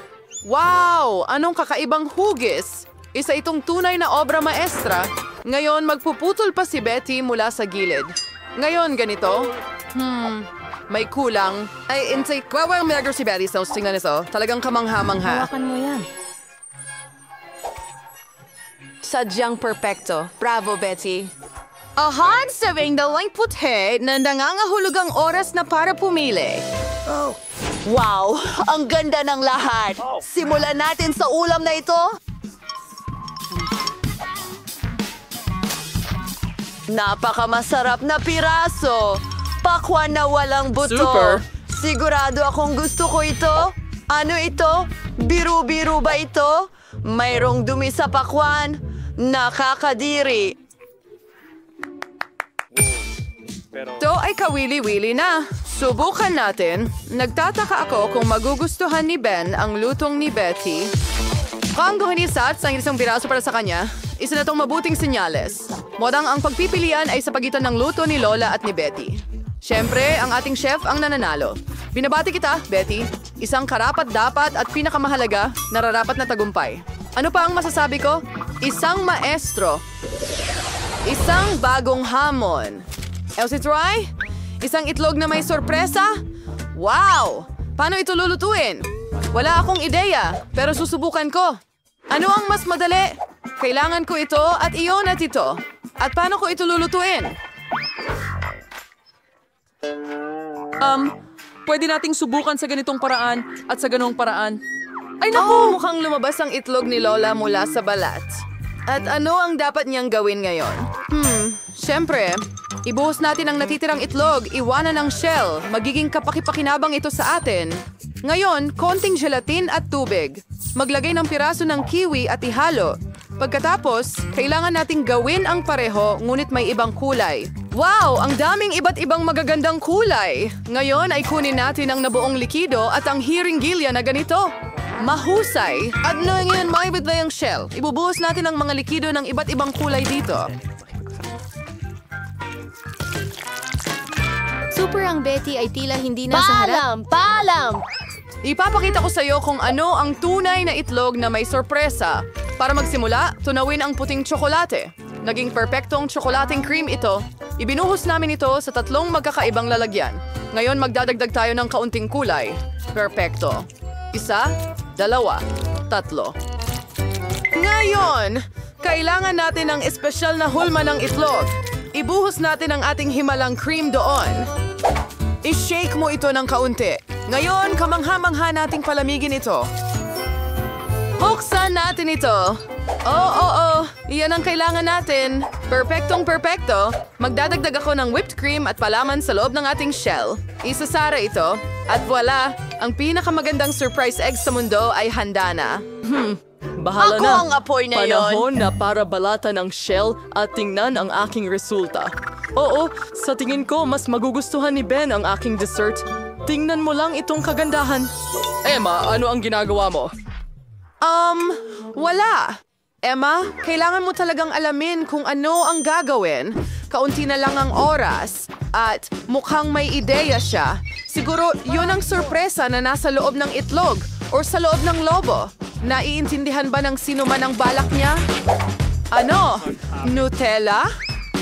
K: Wow! Anong kakaibang hugis! Isa itong tunay na obra maestra. Ngayon, magpuputol pa si Betty mula sa gilid. Ngayon, ganito. May kulang. Ay, intay, kwawang meager si Betty sa tingnan nito. Talagang kamangha-mangha.
G: Hawakan mo yan.
K: Sadyang perpekto. Bravo, Betty. Ahan, sabing dalang puti na nangangahulog ang oras na para pumili.
A: Wow! Ang ganda ng lahat! Simulan natin sa ulam na ito. Napakamasarap na piraso! Pakwan na walang buto.
K: Super.
A: Sigurado akong gusto ko ito. Ano ito? Biru-biru ba ito? Mayroong dumi sa pakwan. Nakakadiri.
K: Ito ay kawili-wili na. Subukan natin. Nagtataka ako kung magugustuhan ni Ben ang lutong ni Betty. Kung guhanisat sa isang piraso para sa kanya, isa na itong mabuting senyales. Modang ang pagpipilian ay sa pagitan ng luto ni Lola at ni Betty. Siyempre, ang ating chef ang nananalo. Binabati kita, Betty. Isang karapat-dapat at pinakamahalaga, nararapat na tagumpay. Ano pa ang masasabi ko? Isang maestro. Isang bagong hamon. Elsie Troy? Isang itlog na may sorpresa? Wow! Paano ito lulutuin? Wala akong ideya, pero susubukan ko. Ano ang mas madali? Kailangan ko ito at iyon at ito. At paano ko ito lulutuin?
B: Pwede nating subukan sa ganitong paraan at sa ganong paraan.
K: Ay naku! Mukhang lumabas ang itlog ni Lola mula sa balat. At ano ang dapat niyang gawin ngayon? Siyempre, ibuhos natin ang natitirang itlog, iwanan ang shell. Magiging kapaki-pakinabang ito sa atin. Ngayon, konting gelatin at tubig. Maglagay ng piraso ng kiwi at ihalo. Pagkatapos, kailangan nating gawin ang pareho ngunit may ibang kulay. Wow! Ang daming iba't ibang magagandang kulay! Ngayon ay kunin natin ang nabuong likido at ang hiringgilya na ganito. Mahusay! At ngayon maibit na yung shell. Ibubuhos natin ang mga likido ng iba't ibang kulay dito.
E: Super ang Betty ay tila hindi na sa harap.
A: Paalam!
K: Ipapakita ko sa iyo kung ano ang tunay na itlog na may sorpresa. Para magsimula, tunawin ang puting tsokolate. Naging perpektong tsokolating cream ito. Ibinuhos namin ito sa 3 magkakaibang lalagyan. Ngayon magdadagdag tayo ng kaunting kulay. Perpekto. 1, 2, 3. Ngayon, kailangan natin ng espesyal na hulma ng itlog. Ibuhos natin ang ating himalang cream doon. I-shake mo ito ng kaunti. Ngayon, kamangha-mangha nating palamigin ito. Buksan natin ito. Oo. Iyan ang kailangan natin. Perpektong perpekto. Magdadagdag ako ng whipped cream at palaman sa loob ng ating shell. Isasara ito. At voila, ang pinakamagandang surprise egg sa mundo ay handa na. Bahala
A: Ako
K: na.
A: ang apoy na yon.
K: Panahon na para balatan ang shell at tingnan ang aking resulta. Oo, sa tingin ko mas magugustuhan ni Ben ang aking dessert. Tingnan mo lang itong kagandahan. Emma, ano ang ginagawa mo? Wala. Emma, kailangan mo talagang alamin kung ano ang gagawin. Kaunti na lang ang oras. At mukhang may ideya siya. Siguro yun ang sorpresa na nasa loob ng itlog o sa loob ng lobo. Naiintindihan ba ng sino man ang balak niya? Ano? Nutella?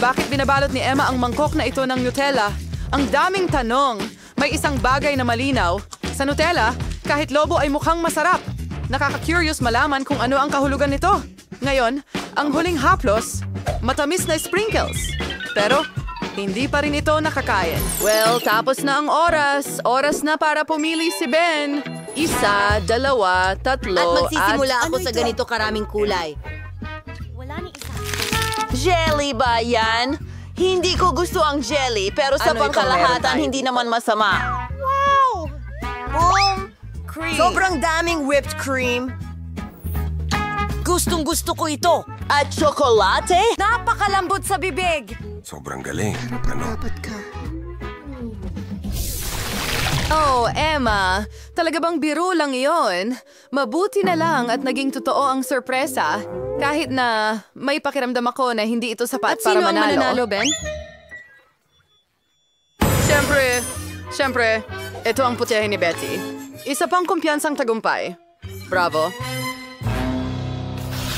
K: Bakit binabalot ni Emma ang mangkok na ito ng Nutella? Ang daming tanong. May isang bagay na malinaw. Sa Nutella, kahit lobo ay mukhang masarap. Nakaka-curious malaman kung ano ang kahulugan nito. Ngayon, ang huling haplos, matamis na sprinkles. Pero, hindi pa rin ito nakakain. Well, tapos na ang oras. Oras na para pumili si Ben. 1, 2, 3,
C: At magsisimula ako sa ganito karaming kulay.
A: Jelly ba yan? Hindi ko gusto ang jelly, pero sa
K: Ano ikaw, meron
A: pangkalahatan,
K: tayo?
A: hindi naman masama. Wow! Boom! Cream.
C: Sobrang daming whipped cream. Gustong-gusto ko ito.
A: At tsokolate?
C: Napakalambot sa bibig.
I: Sobrang galing. Ano?
K: Oh, Emma, talaga bang biro lang iyon? Mabuti na lang at naging totoo ang sorpresa. Kahit na may pakiramdam ako na hindi ito sapat
C: At
K: para
C: sino ang mananalo, Ben?
K: Siyempre, ito ang putyahe ni Betty. Isa pang kumpiyansang tagumpay. Bravo.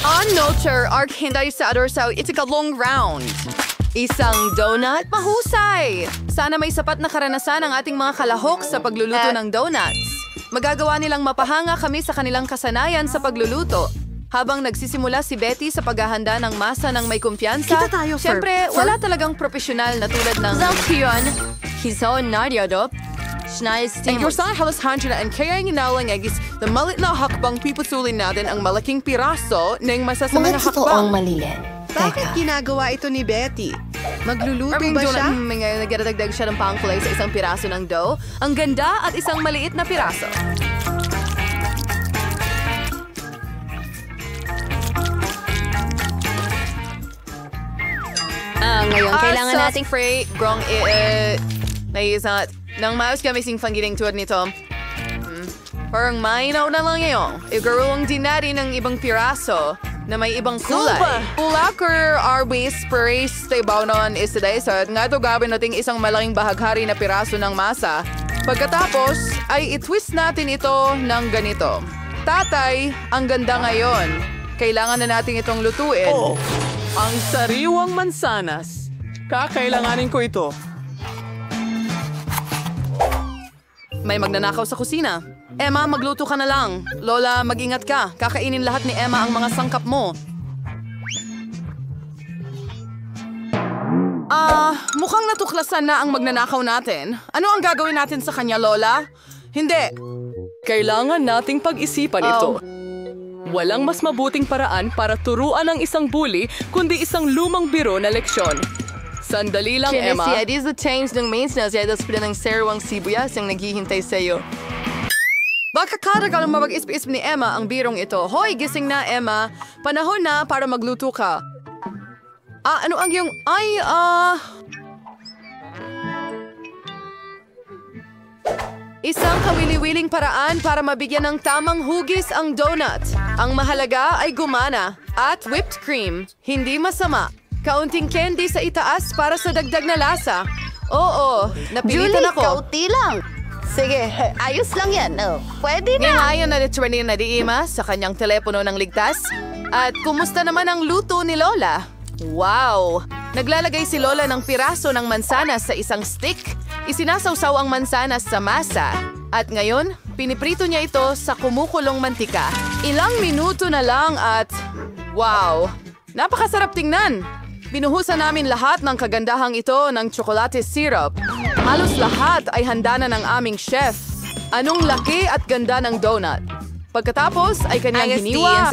K: On-noture, ark-hinday sa adorsaw, itikalong round. Isang donut? Mahusay! Sana may sapat na karanasan ang ating mga kalahok sa pagluluto ng donuts. Magagawa nilang mapahanga kami sa kanilang kasanayan sa pagluluto. Habang nagsisimula si Betty sa paghahanda ng masa ng may kumpiyansa,
C: Kita tayo,
K: siyempre, wala talagang profesyonal na tulad ng... halos handya na ang kaya ginalangagis na malit na hakbang pipusulin natin ang malaking piraso ng masasamang hakbang.
H: malilit.
D: Bakit ginagawa ito ni Betty? Magluluto ba siya?
K: Nagdadagdag siya ng pangkulay sa isang piraso ng dough. Ang ganda at isang maliit na piraso.
C: Ngayon, kailangan nating...
K: Frey, grong, naisat. Nang maayos kami sing panggiling tuwad nito. Parang mainaw na lang ngayon. Igarulang din natin ng ibang piraso na may ibang kulay. Ulakar arbis paris tabaw noon is today sa nga ito gawin nating isang malaking bahaghari na piraso ng masa. Pagkatapos ay itwist natin ito ng ganito. Tatay, ang ganda ngayon. Kailangan na natin itong lutuin.
B: Oh, ang sariwang mansanas. Kakailanganin ko ito.
K: May magnanakaw sa kusina. Emma, magluto ka na lang. Lola, mag-ingat ka. Kakainin lahat ni Emma ang mga sangkap mo. Mukhang natuklasan na ang magnanakaw natin. Ano ang gagawin natin sa kanya, Lola? Hindi.
B: Kailangan nating pag-isipan ito. Walang mas mabuting paraan para turuan ang isang bully kundi isang lumang biro na leksyon. Sandali lang, Emma.
K: Kinesi, it is the change ng maintenance at pila ng serwang sibuyas yung naghihintay sa iyo. Baka karagal mapag-isp-isp ni Emma ang birong ito. Hoy, gising na, Emma. Panahon na para magluto ka. Ano ang iyong... Isang kawili-wiling paraan para mabigyan ng tamang hugis ang donut. Ang mahalaga ay gumana at whipped cream. Hindi masama. Kaunting candy sa itaas para sa dagdag na lasa. Oo, napilitan ako.
A: Kauti lang. Sige, ayos lang yan. Oh, pwede na.
K: Ngayon na determine na di Ima sa kanyang telepono ng ligtas. At kumusta naman ang luto ni Lola? Wow! Naglalagay si Lola ng piraso ng mansanas sa isang stick. Isinasawsaw ang mansanas sa masa. At ngayon, piniprito niya ito sa kumukulong mantika. Ilang minuto na lang at... wow! Napakasarap tingnan! Binuhusan namin lahat ng kagandahang ito ng tsokolate syrup. Halos lahat ay handa na ng aming chef. Anong laki at ganda ng donut. Pagkatapos ay kanyang hiniwa.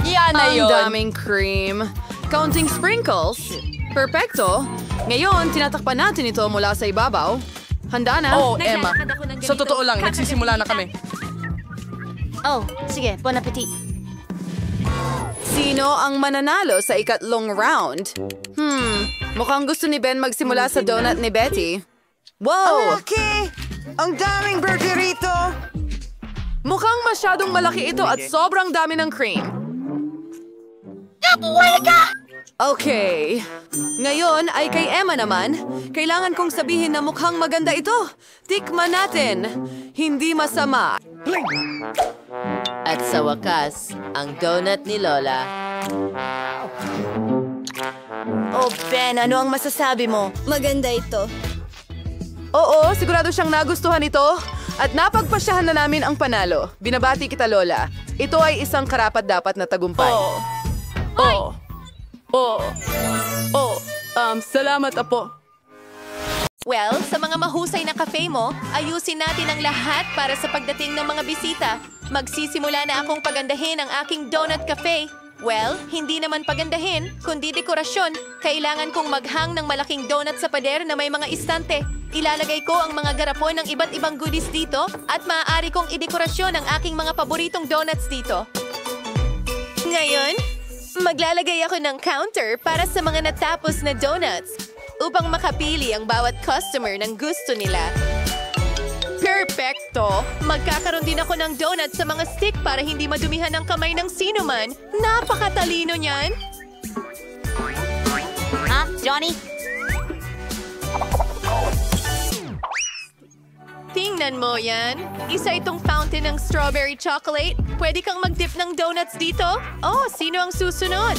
B: Yan na
K: Ang
B: yun.
K: daming cream. Counting sprinkles. Perfecto. Ngayon, tinatakpan natin ito mula sa ibabaw. Handa na?
B: Oh, Emma. Sa totoo lang, nagsisimula na kami.
E: Oh, sige, bon appetit.
K: Sino ang mananalo sa ikatlong round? Mukhang gusto ni Ben magsimula sa donut ni Betty. Wow!
A: Okay! Ang daming burger rito!
K: Mukhang masyadong malaki ito at sobrang dami ng cream. Okay. Ngayon ay kay Emma naman. Kailangan kong sabihin na mukhang maganda ito. Tikman natin. Hindi masama.
L: At sa wakas, ang donut ni Lola.
A: Oh, Ben, ano ang masasabi mo?
G: Maganda ito.
K: Oo, sigurado siyang nagustuhan ito. At napagpasyahan na namin ang panalo. Binabati kita, Lola. Ito ay isang karapat-dapat na tagumpay.
B: Salamat, Apo.
D: Well, sa mga mahusay na cafe mo, ayusin natin ang lahat para sa pagdating ng mga bisita. Magsisimula na akong pagandahin ang aking donut cafe. Well, hindi naman pagandahin, kundi dekorasyon. Kailangan kong maghang ng malaking donut sa pader na may mga istante. Ilalagay ko ang mga garapon ng iba't ibang goodies dito at maaari kong idekorasyon ang aking mga paboritong donuts dito. Ngayon, maglalagay ako ng counter para sa mga natapos na donuts upang makapili ang bawat customer ng gusto nila. Perfecto! Magkakaroon din ako ng donut sa mga stick para hindi madumihan ang kamay ng sino man. Napakatalino niyan!
E: Ha, Johnny?
D: Tingnan mo yan. Isa itong fountain ng strawberry chocolate. Pwede kang mag-dip ng donuts dito. Oh, sino ang susunod?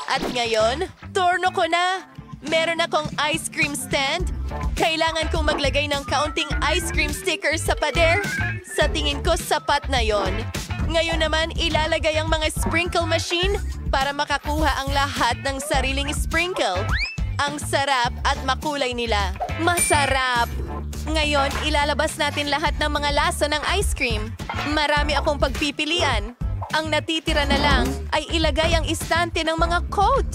D: At ngayon, turno ko na. Meron akong ice cream stand. Kailangan kong maglagay ng kaunting ice cream stickers sa pader. Sa tingin ko, sapat na yon. Ngayon naman, ilalagay ang mga sprinkle machine para makakuha ang lahat ng sariling sprinkle. Ang sarap at makulay nila. Masarap! Ngayon, ilalabas natin lahat ng mga lasa ng ice cream. Marami akong pagpipilian. Ang natitira na lang ay ilagay ang istante ng mga coat.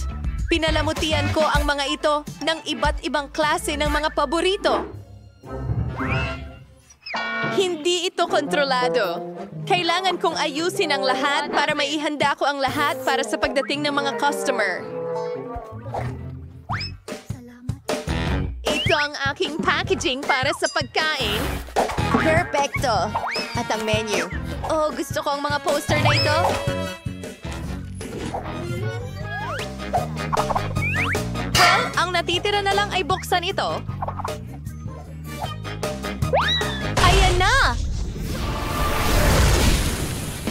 D: Pinalamutian ko ang mga ito ng iba't ibang klase ng mga paborito. Hindi ito kontrolado. Kailangan kong ayusin ang lahat para maihanda ko ang lahat para sa pagdating ng mga customer. Ito ang aking packaging para sa pagkain. Perfecto! At ang menu. Oh, gusto ko ang mga poster na ito. Well, ang natitira na lang ay buksan ito. Ayan na!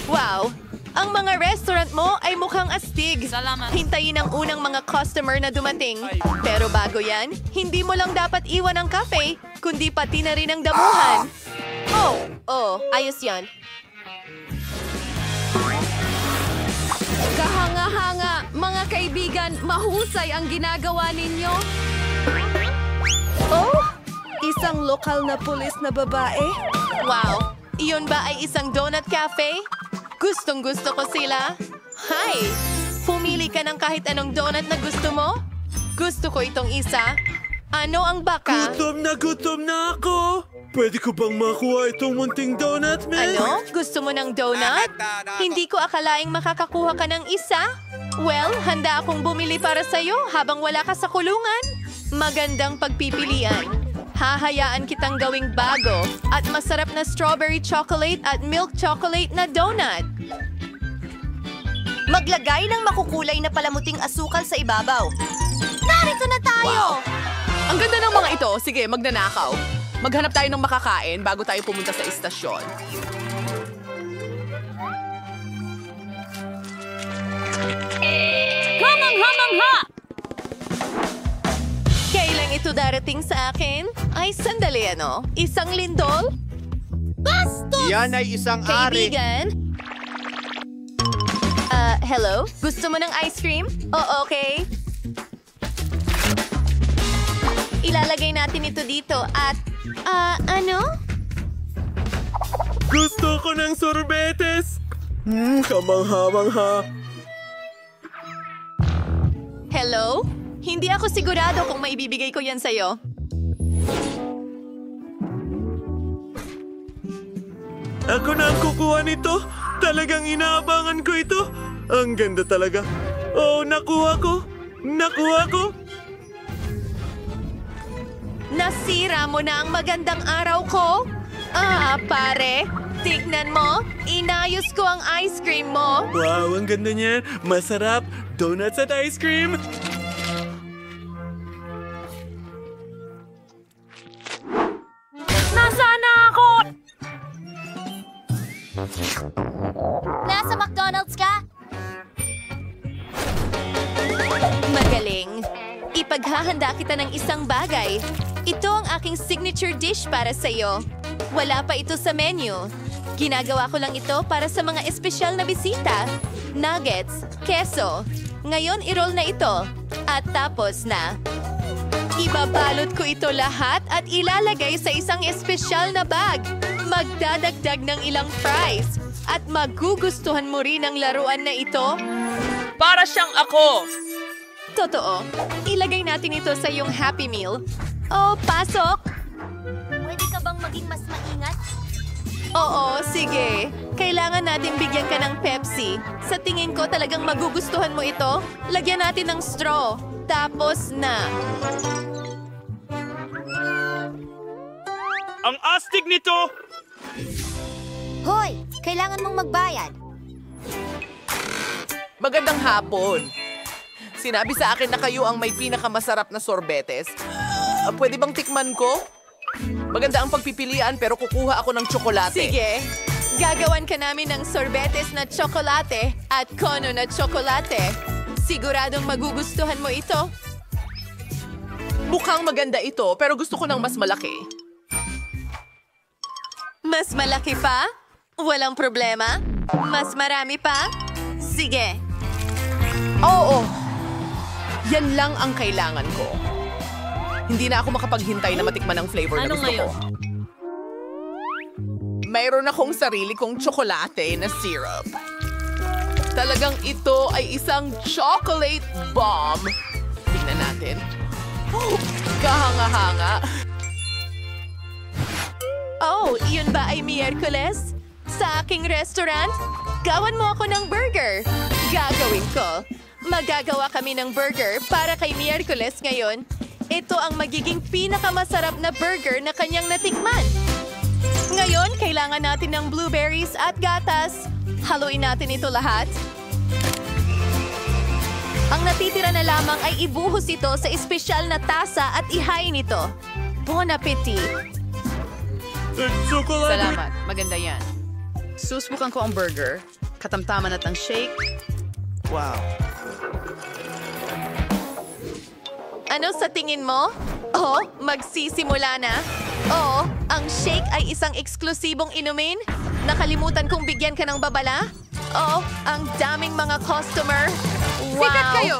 D: Wow! Ang mga restaurant mo ay mukhang astig.
E: Salamat.
D: Hintayin ang unang mga customer na dumating. Pero bago yan, hindi mo lang dapat iwan ang cafe, kundi pati na rin ang damuhan. Oh, ayos yan.
C: Kahanga-hanga, mga kaibigan, mahusay ang ginagawa ninyo.
A: Oh, isang lokal na pulis na babae?
D: Wow! Iyon ba ay isang donut cafe? Gustong-gusto ko sila. Hi! Pumili ka ng kahit anong donut na gusto mo? Gusto ko itong isa. Ano ang baka?
J: Gutom na ako! Pwede ko bang makuha itong munting donut, man?
D: Ano? Gusto mo ng donut? Hindi ko akalaing makakakuha ka ng isa. Well, handa akong bumili para sa'yo habang wala ka sa kulungan. Magandang pagpipilian. Hahayaan kitang gawing bago at masarap na strawberry chocolate at milk chocolate na donut.
A: Maglagay ng makukulay na palamuting asukal sa ibabaw.
G: Narito na tayo!
K: Ang ganda ng mga ito. Sige, magnanakaw. Maghanap tayo ng makakain bago tayo pumunta sa istasyon.
C: Kamangha-mangha!
D: Kailan ito darating sa akin? Ay, sandali ano? Isang lindol?
G: Bastos!
M: Yan ay isang ari.
D: Kaibigan? Hello? Gusto mo ng ice cream? Oh, okay. Ilalagay natin ito dito at... ano?
J: Gusto ko ng sorbetes! Kamangha-mangha.
D: Hello? Hindi ako sigurado kung maibibigay ko yan sa'yo.
J: Ako na ang kukuha nito. Talagang inaabangan ko ito. Ang ganda talaga. Oh, nakuha ko. Nakuha ko.
D: Nasira mo na ang magandang araw ko? Pare. Tignan mo. Inayos ko ang ice cream mo.
J: Wow, ang ganda niyan. Masarap. Donuts at ice cream.
C: Nasaan na ako?
E: Nasa McDonald's ka?
D: Magaling. Ipaghahanda kita ng isang bagay. Ito ang aking signature dish para sa'yo. Wala pa ito sa menu. Ginagawa ko lang ito para sa mga espesyal na bisita. Nuggets, keso. Ngayon, i-roll na ito. At tapos na. Ibabalot ko ito lahat at ilalagay sa isang espesyal na bag. Magdadagdag ng ilang fries. At magugustuhan mo rin ang laruan na ito.
B: Para siyang ako!
D: Totoo. Ilagay natin ito sa iyong Happy Meal. Oh, pasok!
E: Pwede ka bang maging mas maingat?
D: Oo, sige. Kailangan natin bigyan ka ng Pepsi. Sa tingin ko talagang magugustuhan mo ito. Lagyan natin ng straw. Tapos na.
J: Ang astig nito!
E: Hoy! Kailangan mong magbayad.
K: Magandang hapon. Sinabi sa akin na kayo ang may pinakamasarap na sorbetes. Pwede bang tikman ko? Maganda ang pagpipilian pero kukuha ako ng tsokolate.
D: Sige. Gagawan ka namin ng sorbetes na tsokolate at kono na tsokolate. Siguradong magugustuhan mo ito.
K: Mukhang maganda ito pero gusto ko ng mas malaki.
D: Mas malaki pa? Walang problema. Mas marami pa? Sige.
K: Oo. Yan lang ang kailangan ko. Hindi na ako makapaghintay na matikman ang flavor na gusto ko. Mayroon akong sarili kong tsokolate na syrup. Talagang ito ay isang chocolate bomb. Tingnan natin. Kahanga-hanga.
D: Oh, yun ba ay Miyerkules? Sa aking restaurant? Gawan mo ako ng burger. Gagawin ko. Magagawa kami ng burger para kay Miyerkules ngayon. Ito ang magiging pinakamasarap na burger na kanyang natikman. Ngayon, kailangan natin ng blueberries at gatas. Haluin natin ito lahat. Ang natitira na lamang ay ibuhos ito sa espesyal na tasa at ihain ito. Bon appetit!
K: Salamat. Maganda yan. Susubukan ko ang burger. Katamtaman at ang shake. Wow.
D: Ano sa tingin mo? Oh, magsisimula na. Oh, ang shake ay isang eksklusibong inumin? Nakalimutan kong bigyan ka ng babala? Oh, ang daming mga customer. Wow!
K: Sikat kayo!